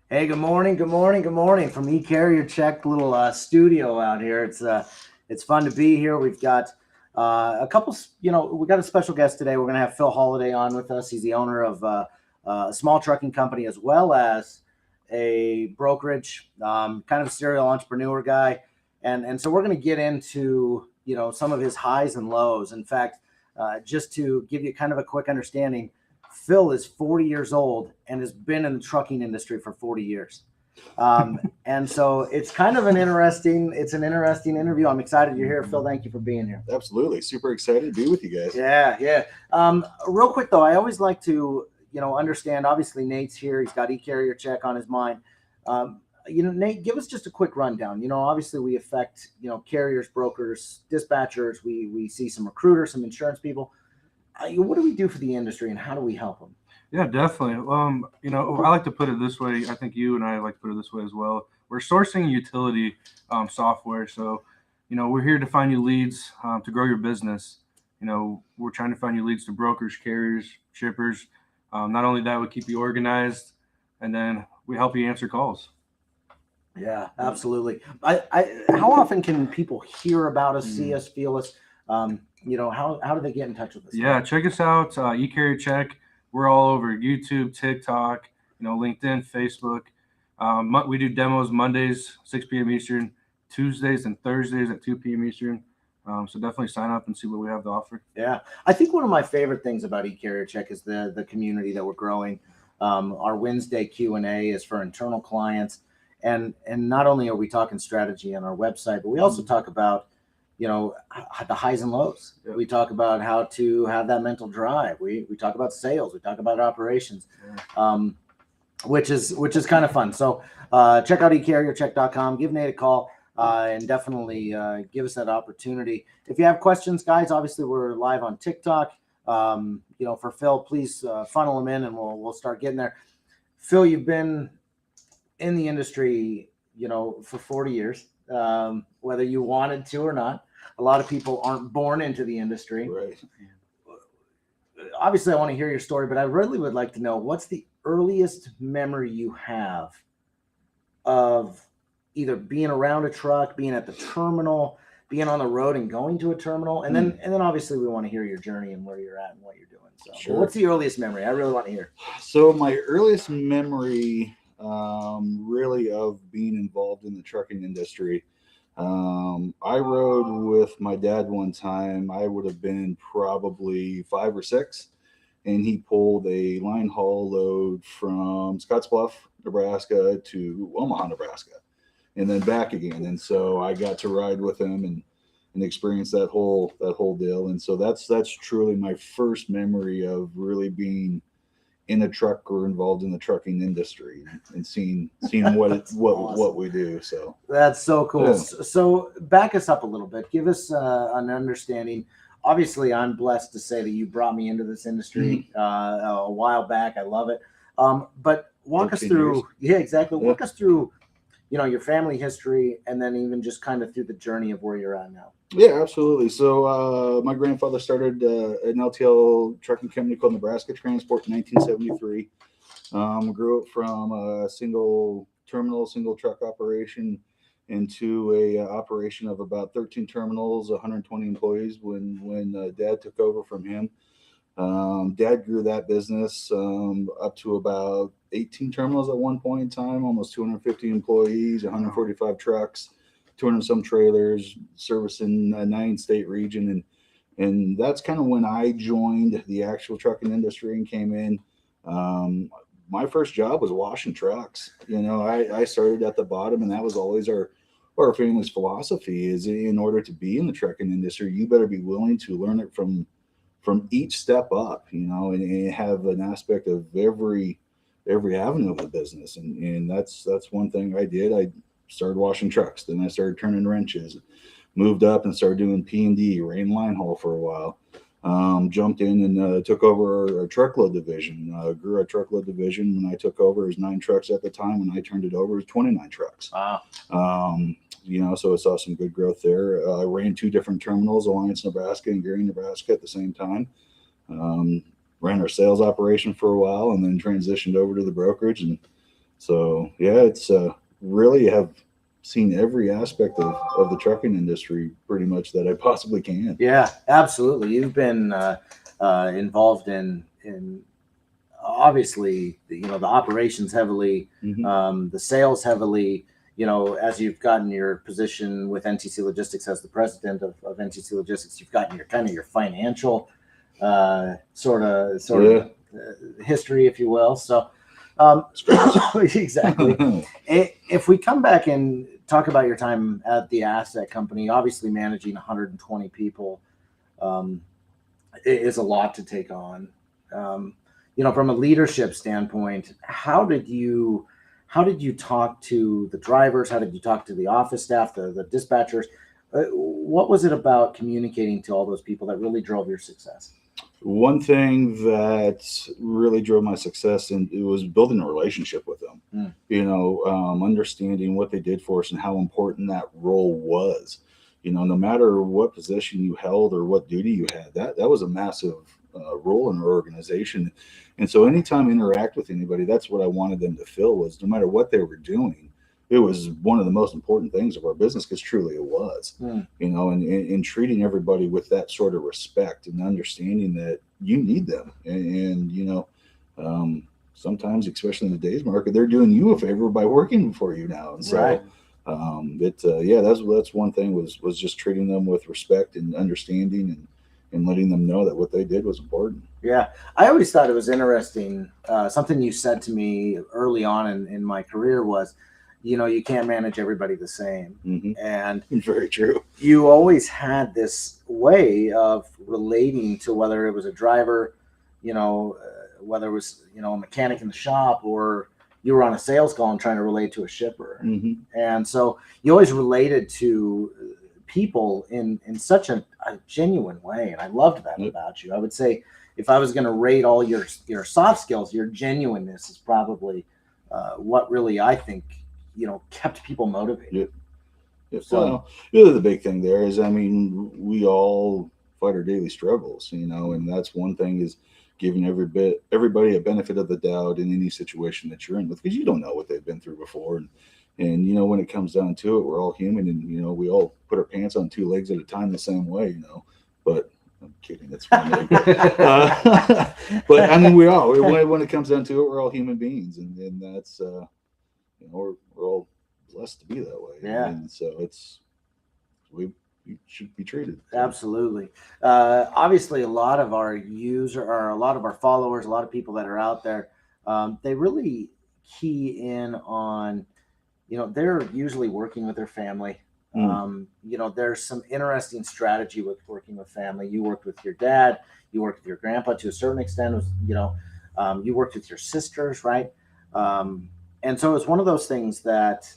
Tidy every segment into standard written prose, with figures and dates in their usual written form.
Hey, good morning, good morning, good morning from ECarrierCheck little studio out here. It's fun to be here. We've got a couple, we got a special guest today. We're going to have Phil Holliday on with us. He's the owner of a small trucking company as well as a brokerage, kind of a serial entrepreneur guy. And so we're going to get into, some of his highs and lows. In fact, just to give you kind of a quick understanding, Phil is 40 years old and has been in the trucking industry for 40 years. And so it's kind of it's an interesting interview. I'm excited you're here, Phil. Thank you for being here. Absolutely. Super excited to be with you guys. Yeah, yeah. Real quick though, I always like to, understand, obviously Nate's here. He's got ECarrierCheck on his mind. Nate, give us just a quick rundown. Obviously we affect, carriers, brokers, dispatchers. We see some recruiters, some insurance people. What do we do for the industry and how do we help them? Yeah, definitely. I like to put it this way. I think you and I like to put it this way as well. We're sourcing utility software. So, we're here to find you leads to grow your business. We're trying to find you leads to brokers, carriers, shippers. Not only that, we keep you organized, and then we help you answer calls. Yeah, absolutely. How often can people hear about us, see us, feel us? How do they get in touch with us? Yeah, check us out. ECarrierCheck. We're all over YouTube, TikTok, LinkedIn, Facebook. We do demos Mondays, 6 p.m. Eastern, Tuesdays and Thursdays at 2 p.m. Eastern. So definitely sign up and see what we have to offer. Yeah, I think one of my favorite things about ECarrierCheck is the community that we're growing. Our Wednesday Q&A is for internal clients, and not only are we talking strategy on our website, but we also talk about the highs and lows. Yep. We talk about how to have that mental drive. We talk about sales. We talk about operations, which is kind of fun. So check out ecarriercheck.com. Give Nate a call and definitely give us that opportunity. If you have questions, guys, obviously we're live on TikTok. For Phil, please funnel them in and we'll start getting there. Phil, you've been in the industry, for 40 years, whether you wanted to or not. A lot of people aren't born into the industry. Right. Obviously, I want to hear your story, but I really would like to know what's the earliest memory you have of either being around a truck, being at the terminal, being on the road and going to a terminal. And then obviously we want to hear your journey and where you're at and what you're doing. So sure. What's the earliest memory? I really want to hear. So my earliest memory really of being involved in the trucking industry. I rode with my dad one time. I would have been probably 5 or 6, and he pulled a line haul load from Scottsbluff, Nebraska to Omaha, Nebraska, and then back again. And so I got to ride with him and experience that whole deal. And so that's truly my first memory of really being in a truck or involved in the trucking industry and seeing what we do. So that's so cool. Yeah. So back us up a little bit. Give us an understanding. Obviously, I'm blessed to say that you brought me into this industry a while back. I love it. But walk us through. Years. Yeah, exactly. Walk us through, your family history, and then even just kind of through the journey of where you're at now. Yeah, absolutely. So my grandfather started an LTL trucking company called Nebraska Transport in 1973. Grew up from a single terminal, single truck operation into a operation of about 13 terminals, 120 employees when Dad took over from him. Dad grew that business up to about 18 terminals at one point in time, almost 250 employees, 145 trucks, 200 some trailers, servicing a 9-state region. And that's kind of when I joined the actual trucking industry and came in. My first job was washing trucks. I started at the bottom, and that was always our family's philosophy is in order to be in the trucking industry, you better be willing to learn it from each step up, and have an aspect of every avenue of the business. And that's one thing I did. I started washing trucks. Then I started turning wrenches, moved up and started doing P&D, ran line haul for a while. Jumped in and took over a truckload division. Grew a truckload division. When I took over, it was 9 trucks at the time. When I turned it over, it was 29 trucks. Wow. So I saw some good growth there. I ran 2 different terminals, Alliance, Nebraska and Gary, Nebraska at the same time. Ran our sales operation for a while and then transitioned over to the brokerage and So yeah, it's really have seen every aspect of the trucking industry pretty much that I possibly can. Yeah, absolutely. You've been involved in obviously the operations heavily, the sales heavily. As you've gotten your position with NTC Logistics as the president of NTC Logistics, you've gotten your kind of your financial sort of history, if you will. So exactly. If we come back and talk about your time at the asset company, obviously managing 120 people is a lot to take on. From a leadership standpoint, how did you talk to the drivers? How did you talk to the office staff, the dispatchers? What was it about communicating to all those people that really drove your success? One thing that really drove my success, and it was building a relationship with them. Understanding what they did for us and how important that role was. No matter what position you held or what duty you had, that was a massive role in our organization. And so anytime I interact with anybody, that's what I wanted them to feel was no matter what they were doing, it was one of the most important things of our business, because truly it was, and treating everybody with that sort of respect and understanding that you need them. Sometimes, especially in today's market, they're doing you a favor by working for you now. And so, right. That's one thing was just treating them with respect and understanding and letting them know that what they did was important. Yeah. I always thought it was interesting. Something you said to me early on in my career was, you can't manage everybody the same. And very true. You always had this way of relating to whether it was a driver, whether it was, a mechanic in the shop, or you were on a sales call and trying to relate to a shipper. And so you always related to people in such a genuine way. And I loved that about you. I would say if I was going to rate all your soft skills, your genuineness is probably what really, I think, kept people motivated. So really the big thing there is, we all fight our daily struggles, and that's one thing is giving everybody a benefit of the doubt in any situation that you're in with, because you don't know what they've been through before. And when it comes down to it, we're all human, and we all put our pants on two legs at a time the same way, but I'm kidding. That's one leg. But we all, when it comes down to it, we're all human beings, and that's we're all blessed to be that way. Yeah. And so we should be treated. Absolutely. Obviously, a lot of our a lot of our followers, a lot of people that are out there, they really key in on, they're usually working with their family. There's some interesting strategy with working with family. You worked with your dad, you worked with your grandpa to a certain extent, you worked with your sisters, right? And so it's one of those things that,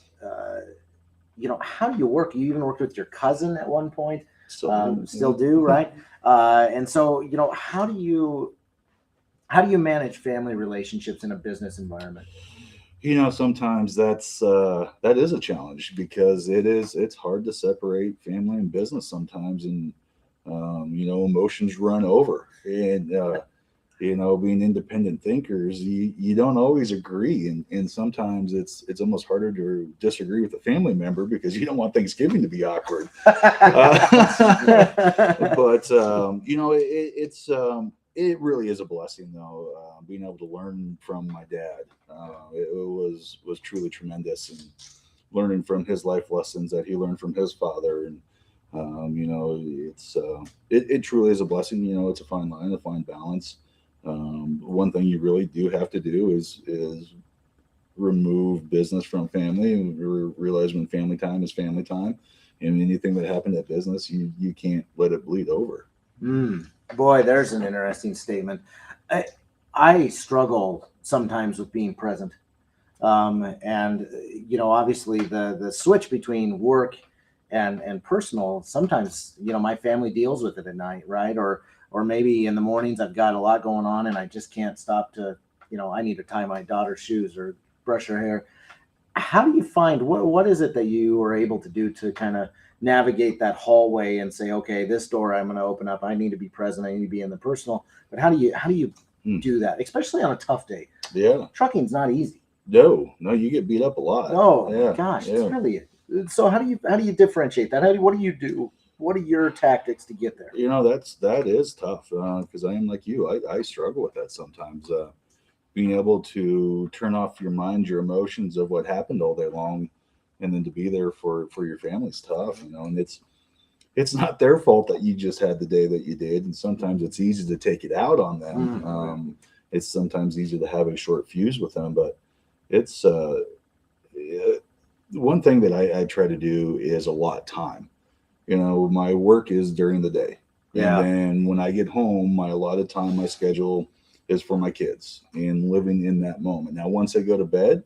how do you work? You even worked with your cousin at one point, still do, right? And so, how do you manage family relationships in a business environment? Sometimes that is a challenge, because it's hard to separate family and business sometimes, and emotions run over, and being independent thinkers, you don't always agree, and sometimes it's almost harder to disagree with a family member because you don't want Thanksgiving to be awkward. But it really is a blessing, though, being able to learn from my dad. It was truly tremendous, and learning from his life lessons that he learned from his father, and it truly is a blessing. It's a fine line, a fine balance. One thing you really do have to do is remove business from family, and realize when family time is family time, and anything that happened at business, you can't let it bleed over. Boy, there's an interesting statement. I struggle sometimes with being present, and obviously the switch between work and personal, sometimes my family deals with it at night, right? Or maybe in the mornings I've got a lot going on and I just can't stop to, I need to tie my daughter's shoes or brush her hair. How do you find, what is it that you are able to do to kind of navigate that hallway and say, okay, this door I'm going to open up, I need to be present, I need to be in the personal, but how do you do that, especially on a tough day? Yeah. Trucking's not easy. No, you get beat up a lot. Oh Yeah, gosh, yeah. it's really. So how do you differentiate that? What do you do? What are your tactics to get there? That is tough because I am like you. I struggle with that sometimes. Being able to turn off your mind, your emotions of what happened all day long, and then to be there for your family's tough. And it's not their fault that you just had the day that you did, and sometimes it's easy to take it out on them. It's sometimes easy to have a short fuse with them, but it's one thing that I try to do is allot time. My work is during the day. And Yeah. then when I get home, my allotted time, my schedule is for my kids and living in that moment. Now, once I go to bed,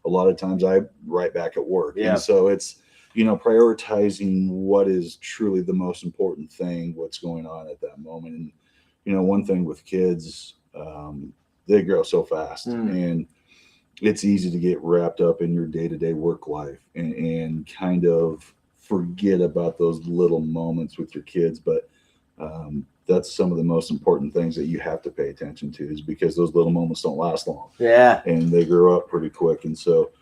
a lot of times I'm right back at work. Yeah. And so it's, prioritizing what is truly the most important thing, what's going on at that moment. And, one thing with kids, they grow so fast. And it's easy to get wrapped up in your day-to-day work life and kind of forget about those little moments with your kids. But that's some of the most important things that you have to pay attention to, is because those little moments don't last long. Yeah. And they grow up pretty quick. And so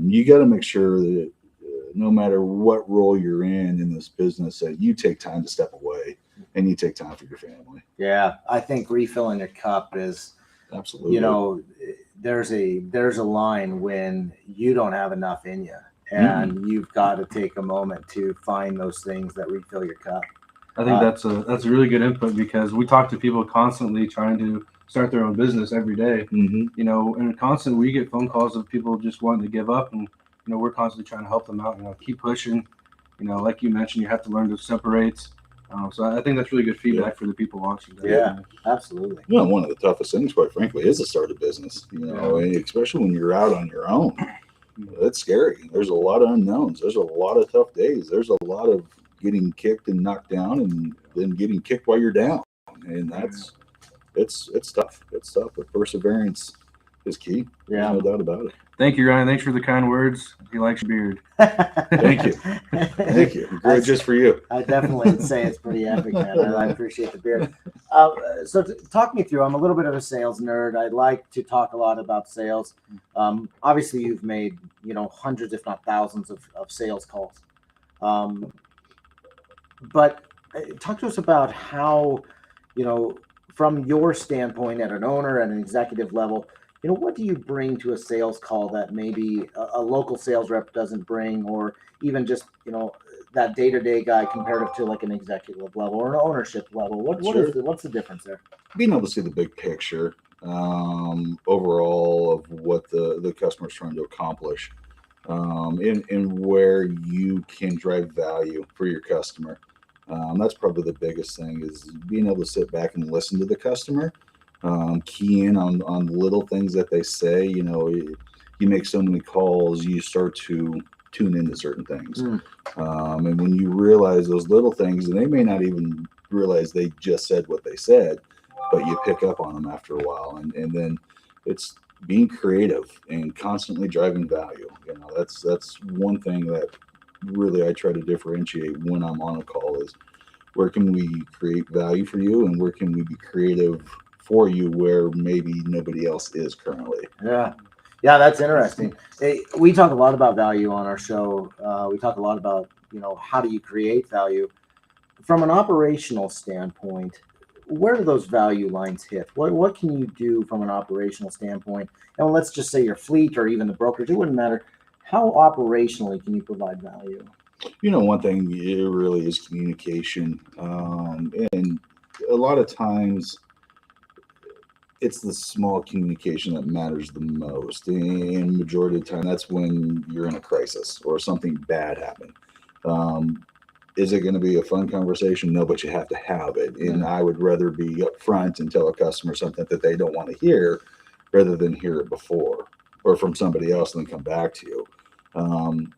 you got to make sure that no matter what role you're in this business, that you take time to step away and you take time for your family. Yeah. I think refilling a cup is, Absolutely. there's a line when you don't have enough in you, and you've got to take a moment to find those things that refill your cup. I think that's a really good input, because we talk to people constantly trying to start their own business every day. And constantly we get phone calls of people just wanting to give up, and we're constantly trying to help them out. Keep pushing. Like you mentioned, you have to learn to separate. So I think that's really good feedback for the people watching. Yeah, absolutely. One of the toughest things, quite frankly, is to start a business. Especially when you're out on your own. It's scary. There's a lot of unknowns. There's a lot of tough days. There's a lot of getting kicked and knocked down, and then getting kicked while you're down. And that's it's tough. It's tough, but perseverance is key. Yeah, There's no doubt about it. Thank you, Ryan. Thanks for the kind words. He likes your beard. Thank you. Thank you. Great, just for you. I definitely would say it's pretty epic, man. I appreciate the beard. So talk me through. I'm a little bit of a sales nerd. I like to talk a lot about sales. Obviously, you've made hundreds, if not thousands, of sales calls. But talk to us about how, from your standpoint at an owner at an executive level, what do you bring to a sales call that maybe a local sales rep doesn't bring, or even just, that day-to-day guy comparative to like an executive level or an ownership level? What's the difference there? Being able to see the big picture overall of what the customer's trying to accomplish, and where you can drive value for your customer. That's probably the biggest thing, is being able to sit back and listen to the customer. Key in on little things that they say. You make so many calls, you start to tune into certain things. And when you realize those little things, and they may not even realize they just said what they said, but you pick up on them after a while. And then it's being creative and constantly driving value. That's one thing that really I try to differentiate when I'm on a call, is where can we create value for you, and where can we be creative for you where maybe nobody else is currently. Yeah, that's interesting. Hey, we talk a lot about value on our show. We talk a lot about how do you create value from an operational standpoint. Where do those value lines hit? What can you do from an operational standpoint? And let's just say your fleet or even the brokerage, it wouldn't matter. How operationally can you provide value? One thing, it really is communication, and a lot of times it's the small communication that matters the most. And majority of the time, that's when you're in a crisis or something bad happened. Is it going to be a fun conversation? No, but you have to have it. And I would rather be upfront and tell a customer something that they don't want to hear, rather than hear it before or from somebody else and then come back to you.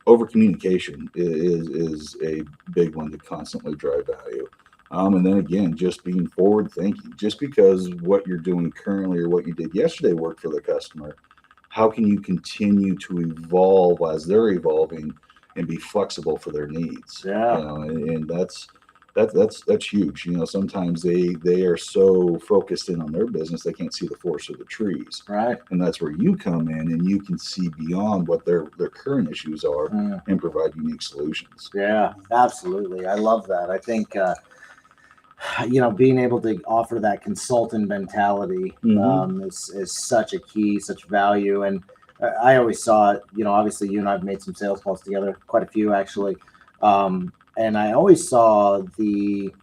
Over communication is a big one to constantly drive value. And then again, just being forward thinking. Just because what you're doing currently or what you did yesterday worked for the customer, how can you continue to evolve as they're evolving and be flexible for their needs? Yeah. And that's that's huge. Sometimes they are so focused in on their business they can't see the forest for the trees, Right. and that's where you come in and you can see beyond what their current issues are and provide unique solutions. Yeah, absolutely. I love that. I think being able to offer that consultant mentality is such a key, such value. And I always saw it. Obviously, you and I've made some sales calls together, quite a few actually. And I always saw the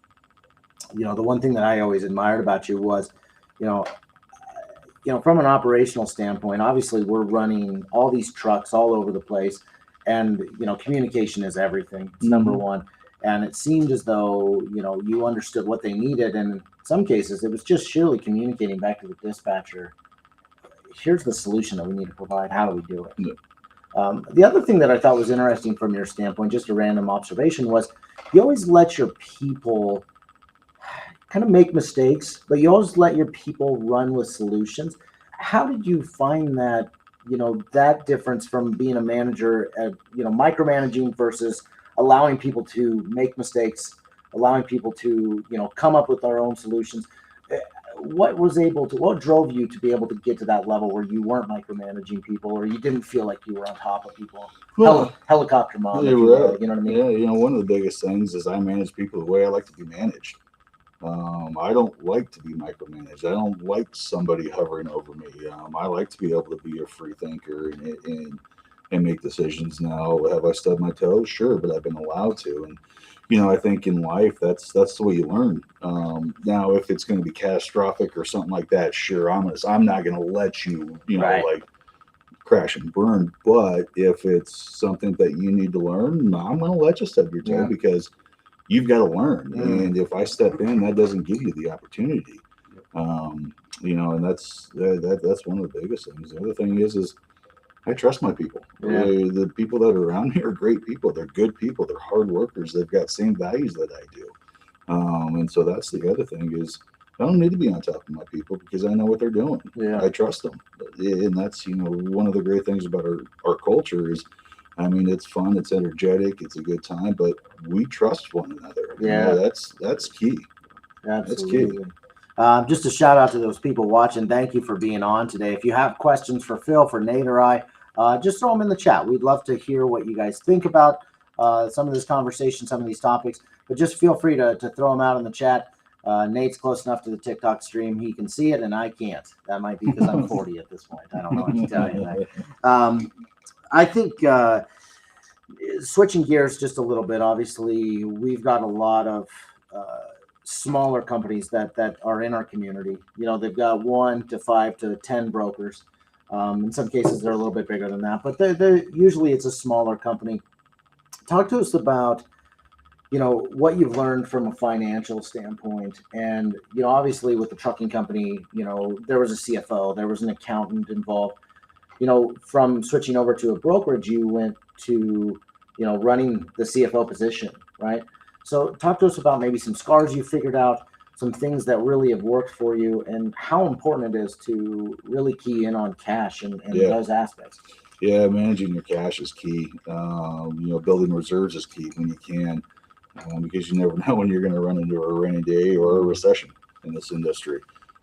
one thing that I always admired about you was, from an operational standpoint, obviously we're running all these trucks all over the place, and communication is everything. It's number one. And it seemed as though you understood what they needed, and in some cases it was just surely communicating back to the dispatcher, here's the solution that we need to provide, how do we do it? The other thing that I thought was interesting from your standpoint, just a random observation, was you always let your people kind of make mistakes, but you always let your people run with solutions. How did you find that, that difference from being a manager at, micromanaging versus allowing people to make mistakes, allowing people to, come up with their own solutions? What drove you to be able to get to that level where you weren't micromanaging people, or you didn't feel like you were on top of people? Well, Helicopter mom, if you're you will, right. you know what I mean? Yeah, one of the biggest things is I manage people the way I like to be managed. I don't like to be micromanaged. I don't like somebody hovering over me. I like to be able to be a free thinker and make decisions. Now, have I stubbed my toes? Sure, but I've been allowed to. And I think in life that's the way you learn. Now, if it's going to be catastrophic or something like that, sure, I'm not going to let you, Right. like crash and burn. But if it's something that you need to learn, I'm going to let you stub your toe because you've got to learn. And if I step in, that doesn't give you the opportunity. And that's one of the biggest things. The other thing is I trust my people. Yeah. The people that are around me are great people. They're good people. They're hard workers. They've got same values that I do. And so that's the other thing is I don't need to be on top of my people because I know what they're doing. Yeah. I trust them. And that's, one of the great things about our culture is, it's fun, it's energetic, it's a good time, but we trust one another. Yeah. That's key. Absolutely. That's key. Just a shout out to those people watching. Thank you for being on today. If you have questions for Phil, for Nate, or I, just throw them in the chat. We'd love to hear what you guys think about some of this conversation, some of these topics, but just feel free to throw them out in the chat. Nate's close enough to the TikTok stream. He can see it and I can't. That might be because I'm 40 at this point. I don't know what to tell you that. I think switching gears just a little bit, obviously we've got a lot of smaller companies that are in our community. They've got 1 to 5 to 10 brokers. In some cases they're a little bit bigger than that, but they're usually it's a smaller company. Talk to us about what you've learned from a financial standpoint. And obviously with the trucking company, there was a CFO, there was an accountant involved. From switching over to a brokerage, you went to running the CFO position, right? So talk to us about maybe some scars you figured out, some things that really have worked for you, and how important it is to really key in on cash and those aspects. Yeah, managing your cash is key. Building reserves is key when you can, because you never know when you're going to run into a rainy day or a recession in this industry.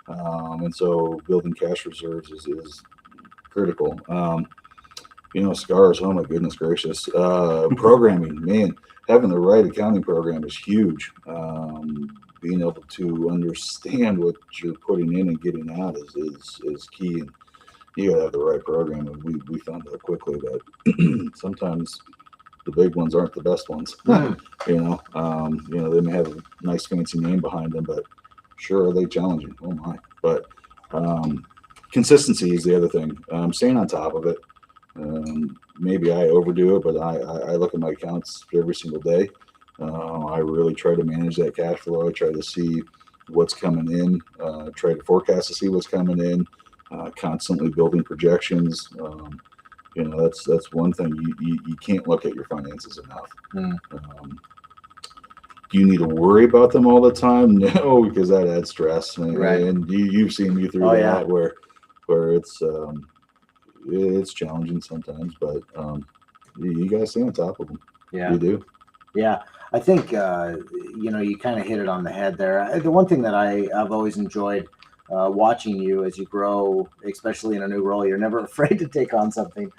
And so building cash reserves is critical. Scars, oh my goodness gracious. Programming, man, having the right accounting program is huge. Being able to understand what you're putting in and getting out is key. And you gotta have the right program. And we found out quickly that sometimes the big ones aren't the best ones. They may have a nice fancy name behind them, but sure are they challenging. Oh my. But consistency is the other thing. Staying on top of it. Maybe I overdo it, but I look at my accounts every single day. I really try to manage that cash flow. I try to see what's coming in, try to forecast to see what's coming in, constantly building projections. That's one thing. You can't look at your finances enough. Do you need to worry about them all the time? No, because that adds stress. Right. And you've seen me through that where it's challenging sometimes, but you gotta stay on top of them. Yeah, you do. Yeah, I think you kind of hit it on the head there. The one thing that I've always enjoyed watching you as you grow, especially in a new role, you're never afraid to take on something.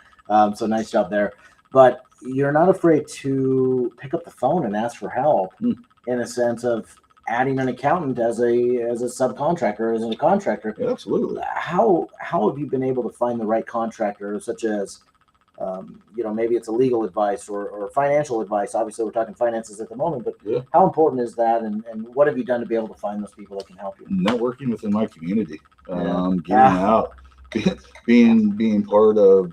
So nice job there. But you're not afraid to pick up the phone and ask for help, in a sense of adding an accountant as a subcontractor, as a contractor. Yeah, absolutely. How have you been able to find the right contractor, such as maybe it's a legal advice or financial advice? Obviously, we're talking finances at the moment, but Yeah. how important is that? And what have you done to be able to find those people that can help you? Networking within my community, Yeah. getting out, being part of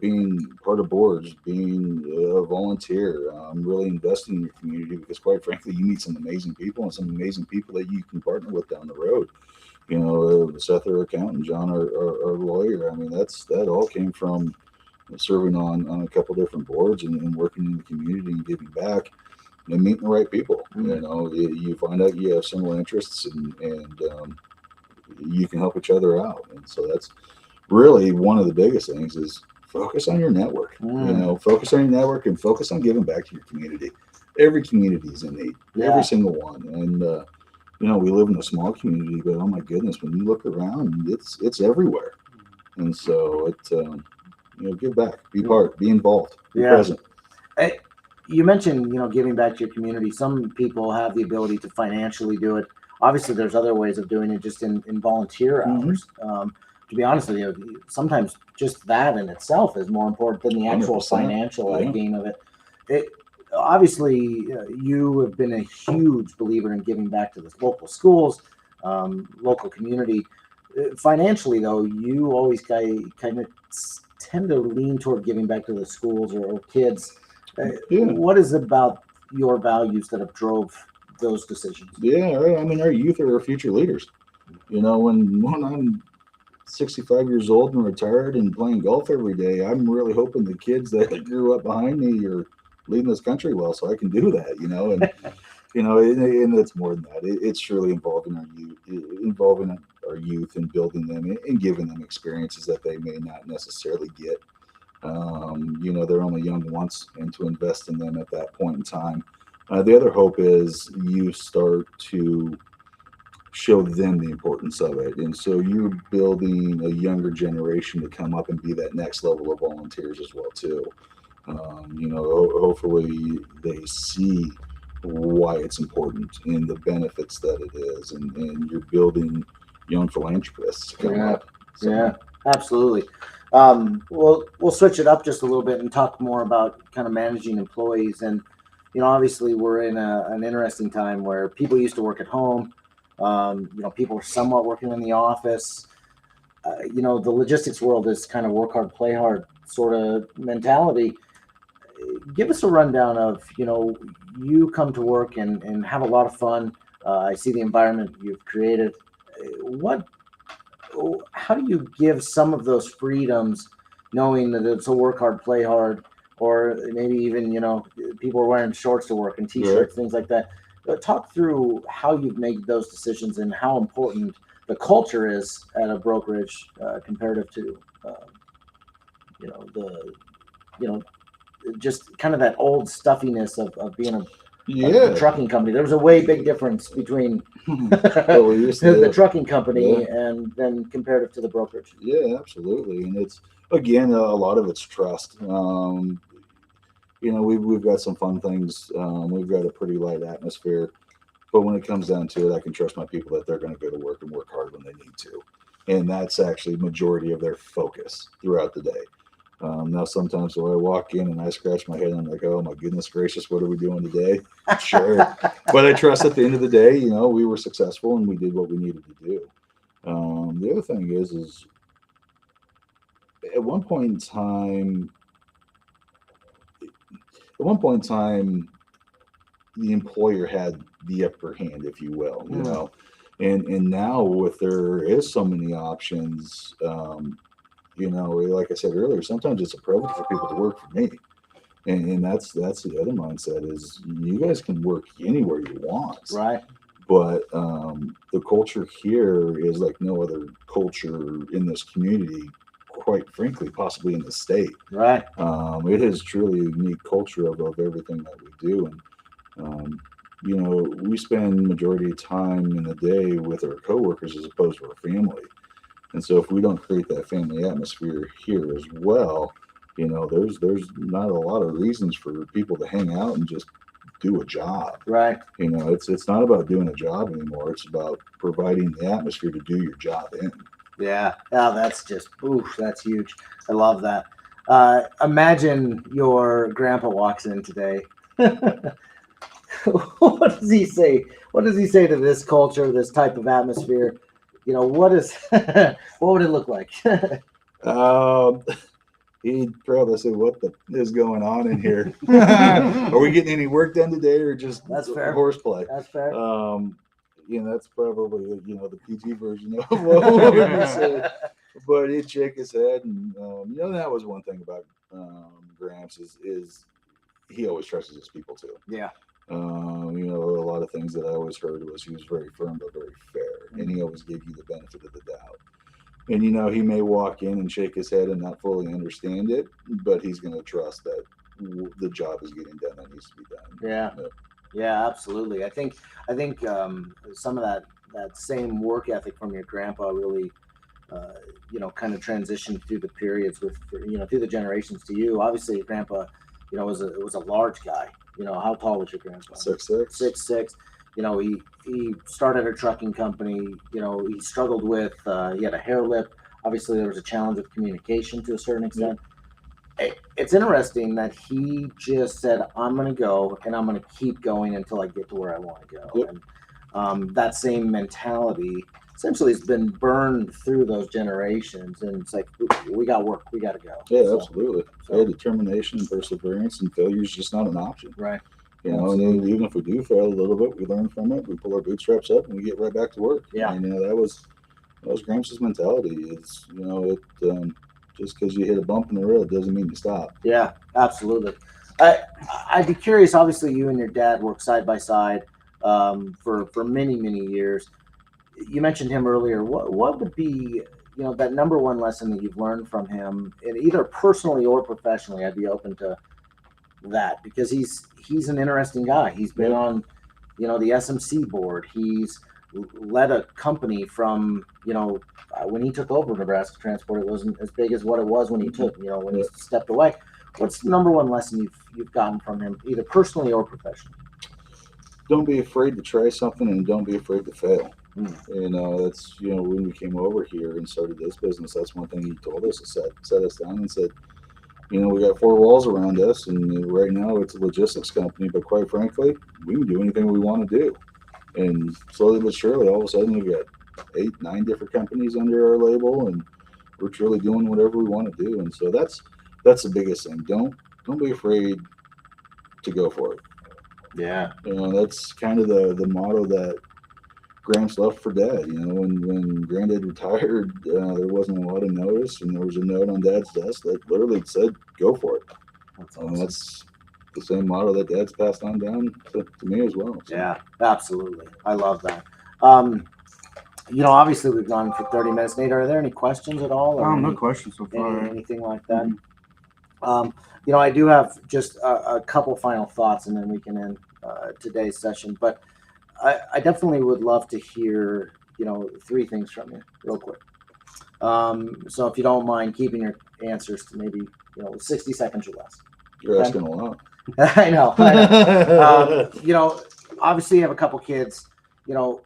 boards, being a volunteer, really investing in your community, because quite frankly, you meet some amazing people and some amazing people that you can partner with down the road. Seth, our accountant, John, our lawyer. I mean, that all came from serving on a couple different boards and working in the community and giving back and meeting the right people. You find out you have similar interests, and you can help each other out. And so that's really one of the biggest things, is focus on your network. Focus on your network and focus on giving back to your community. Every community is in need, every single one. And we live in a small community, but oh my goodness, when you look around, it's everywhere. And so give back, be part, be involved, be present. You mentioned, giving back to your community. Some people have the ability to financially do it. Obviously, there's other ways of doing it, just in volunteer hours. To be honest with you, sometimes just that in itself is more important than the actual 100%. financial gain of it. Obviously, you have been a huge believer in giving back to the local schools, local community. Financially, though, you always kind of tend to lean toward giving back to the schools or kids. What is it about your values that have drove those decisions? Yeah, right. I mean, our youth are our future leaders. When I'm 65 years old and retired and playing golf every day, I'm really hoping the kids that grew up behind me are leading this country well, so I can do that. And it's more than that. It's surely involving our youth and building them and giving them experiences that they may not necessarily get. They're only young once, and to invest in them at that point in time. The other hope is you start to show them the importance of it. And so you're building a younger generation to come up and be that next level of volunteers as well, too. Hopefully they see why it's important and the benefits that it is. And you're building young philanthropists to come up. So, yeah, absolutely. We'll switch it up just a little bit and talk more about kind of managing employees. And, obviously we're in an interesting time where people used to work at home. People are somewhat working in the office. The logistics world is kind of work hard, play hard sort of mentality. Give us a rundown of, you come to work and have a lot of fun. I see the environment you've created. How do you give some of those freedoms, knowing that it's a work hard, play hard, or maybe even, people are wearing shorts to work and t-shirts, things like that. Talk through how you've made those decisions and how important the culture is at a brokerage comparative to, just kind of that old stuffiness of being a trucking company. There was a way big difference between the trucking company and then comparative to the brokerage. Yeah, absolutely. And it's, again, a lot of it's trust. We've got some fun things. We've got a pretty light atmosphere, but when it comes down to it, I can trust my people that they're going to go to work and work hard when they need to. And that's actually majority of their focus throughout the day. Now, sometimes when I walk in and I scratch my head, I'm like, oh my goodness gracious, what are we doing today? Sure. But I trust at the end of the day, we were successful and we did what we needed to do. The other thing is at one point in time, the employer had the upper hand, if you will, and now with there is so many options, like I said earlier, sometimes it's a privilege for people to work for me. And that's the other mindset is you guys can work anywhere you want. Right. But the culture here is like no other culture in this community, quite frankly, possibly in the state. Right. It is truly a unique culture of everything that we do. And you know, we spend majority of time in the day with our coworkers as opposed to our family. And so if we don't create that family atmosphere here as well, you know, there's not a lot of reasons for people to hang out and just do a job. Right. You know, it's not about doing a job anymore. It's about providing the atmosphere to do your job in. Yeah. Oh, that's just, oof, that's huge. I love that. Imagine your grandpa walks in today. What does he say? What does he say to this culture, this type of atmosphere? You know, what would it look like? Um, he'd probably say, "What the is going on in here? Are we getting any work done today, or just That's fair. horseplay?" That's fair. You know, that's probably, you know, the PG version of what would be said. But he'd shake his head, and you know, that was one thing about Gramps is he always trusts his people too. Yeah. You know, a lot of things that I always heard was he was very firm but very fair, and he always gave you the benefit of the doubt. And you know, he may walk in and shake his head and not fully understand it, but he's going to trust that the job is getting done that needs to be done. Yeah. Yeah, absolutely. I think some of that same work ethic from your grandpa really, you know, kind of transitioned through the periods with, you know, through the generations to you. Obviously, your grandpa, you know, was a large guy. You know, how tall was your grandpa? 6'6". 6'6". You know, he started a trucking company. You know, he struggled with, he had a hair lip. Obviously, there was a challenge with communication to a certain extent. It's interesting that he just said, "I'm going to go, and I'm going to keep going until I get to where I want to go." Yep. And that same mentality essentially has been burned through those generations. And it's like, we got work, we got to go. Yeah, So, absolutely. Yeah, determination and perseverance, and failure is just not an option. right. You know, and even if we do fail a little bit, we learn from it. We pull our bootstraps up, and we get right back to work. Yeah. And you know, that was Gramps' mentality. It's, you know, just because you hit a bump in the road doesn't mean you stop. Yeah, absolutely. I'd be curious. Obviously, you and your dad worked side by side for many years. You mentioned him earlier. What would be, you know, that number one lesson that you've learned from him, and either personally or professionally? I'd be open to that, because he's an interesting guy. He's been on, you know, the SMC board. He's led a company from, you know, when he took over Nebraska Transport, it wasn't as big as what it was when he took, you know, when he stepped away. What's the number one lesson you've gotten from him, either personally or professionally? Don't be afraid to try something, and don't be afraid to fail. You know, that's, you know, when we came over here and started this business, that's one thing he told us. He set us down and said, you know, we got four walls around us, and right now it's a logistics company, but quite frankly, we can do anything we want to do. And slowly but surely, all of a sudden, we've got 8, 9 different companies under our label, and we're truly doing whatever we want to do. And so that's the biggest thing. Don't be afraid to go for it. Yeah. You know, that's kind of the motto that Gramps left for Dad. You know, when Granddad retired, there wasn't a lot of notice, and there was a note on Dad's desk that literally said, "Go for it." That's awesome. That's the same motto that Dad's passed on down to me as well. So. Yeah, absolutely. I love that. You know, obviously we've gone for 30 minutes. Nate, are there any questions at all? Or no questions so far. Anything like that? You know, I do have just a couple final thoughts, and then we can end today's session. But I definitely would love to hear, you know, 3 things from you real quick. So if you don't mind keeping your answers to maybe, you know, 60 seconds or less. You're asking a lot. I know. You know, obviously you have a couple kids, you know,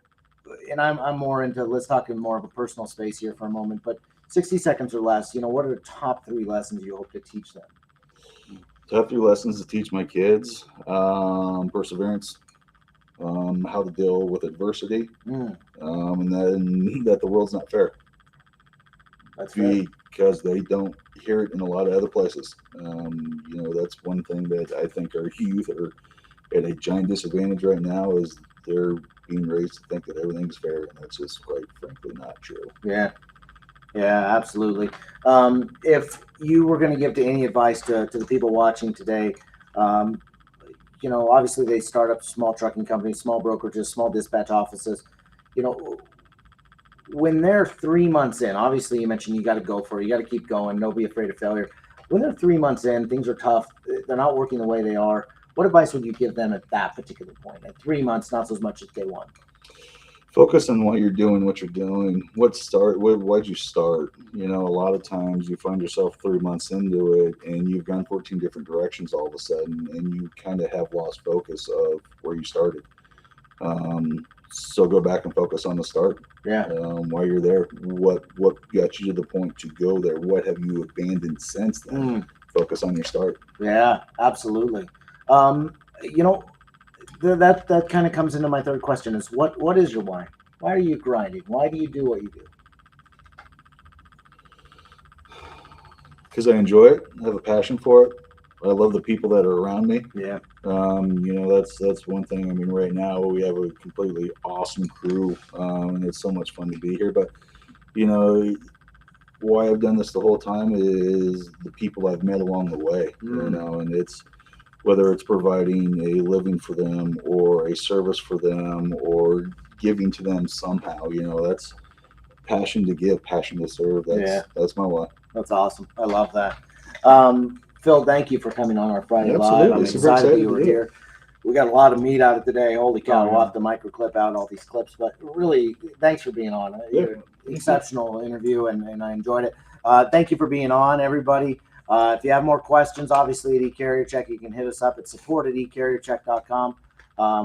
and I'm more into, let's talk in more of a personal space here for a moment, but 60 seconds or less, you know, what are the top 3 lessons you hope to teach them? Top 3 lessons to teach my kids: perseverance, how to deal with adversity, and then that the world's not fair. That's fair. Because they don't hear it in a lot of other places. You know, that's one thing that I think our youth are at a giant disadvantage right now, is they're being raised to think that everything's fair, and that's just quite frankly not true. Yeah, absolutely. If you were going to give to any advice to the people watching today, you know, obviously they start up small trucking companies, small brokerages, small dispatch offices, you know, when they're 3 months in, obviously you mentioned you got to go for it. You got to keep going. Don't be afraid of failure. When they're 3 months in, things are tough. They're not working the way they are. What advice would you give them at that particular point? At 3 months, not so much as day one. Focus on what you're doing, why'd you start? You know, a lot of times you find yourself 3 months into it and you've gone 14 different directions all of a sudden, and you kind of have lost focus of where you started. So go back and focus on the start. Yeah. While you're there, what got you to the point to go there? What have you abandoned since then? Focus on your start. Yeah, absolutely. You know, that kind of comes into my third question is what is your why? Why are you grinding? Why do you do what you do? Because I enjoy it. I have a passion for it. I love the people that are around me. Yeah. You know, that's one thing. I mean, right now we have a completely awesome crew, and it's so much fun to be here. But you know, why I've done this the whole time is the people I've met along the way. You know, and it's whether it's providing a living for them or a service for them or giving to them somehow. You know, that's passion to give, passion to serve. That's my why. That's awesome. I love that. Phil, thank you for coming on our Friday Absolutely. Live. I'm Super excited that excited you were to do it. here. We got a lot of meat out of today. Holy cow! Oh, yeah. We'll have to microclip out all these clips, but really, thanks for being on. Yeah. You're an exceptional interview, and I enjoyed it. Thank you for being on, everybody. If you have more questions, obviously at ECarrierCheck, you can hit us up at support@ECarrierCheck.com.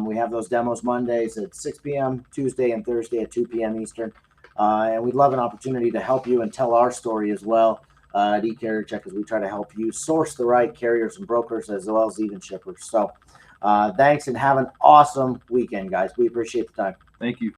We have those demos Mondays at 6 p.m., Tuesday and Thursday at 2 p.m. Eastern. And we'd love an opportunity to help you and tell our story as well at ECarrierCheck, as we try to help you source the right carriers and brokers as well as even shippers. So thanks, and have an awesome weekend, guys. We appreciate the time. Thank you.